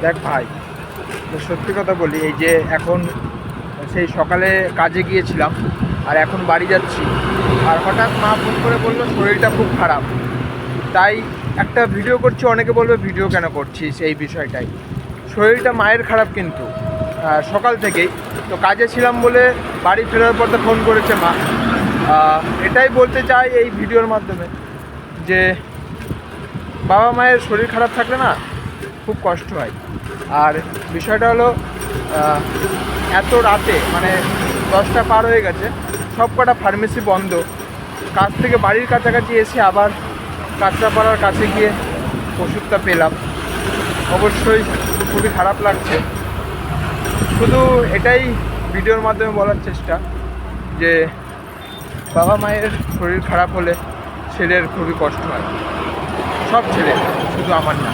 দেখ ভাই, সত্যি কথা বলি, এই যে এখন সেই সকালে কাজে গিয়েছিলাম আর এখন বাড়ি যাচ্ছি, আর হঠাৎ মা ফোন করে বললো শরীরটা খুব খারাপ। তাই একটা ভিডিও করছি, অনেকে বলবে ভিডিও কেন করছিস, এই বিষয়টাই। শরীরটা মায়ের খারাপ কিন্তু সকাল থেকেই। তো কাজে ছিলাম বলে বাড়ি ফেরার পর তো ফোন করেছে মা। এটাই বলতে চাই এই ভিডিওর মাধ্যমে যে বাবা মায়ের শরীর খারাপ থাকলে না খুব কষ্ট হয়। আর বিষয়টা হলো এত রাতে মানে 10টা পার হয়ে গেছে, সব কটা ফার্মেসি বন্ধ। কাজ থেকে বাড়ির কাছাকাছি এসে আবার কাঁচরাপাড়ার কাছে গিয়ে ওষুধটা পেলাম। অবশ্যই খুবই খারাপ লাগছে। শুধু এটাই ভিডিওর মাধ্যমে বলার চেষ্টা যে বাবা মায়ের শরীর খারাপ হলে ছেলের খুবই কষ্ট হয়, সব ছেলে, শুধু আমার না।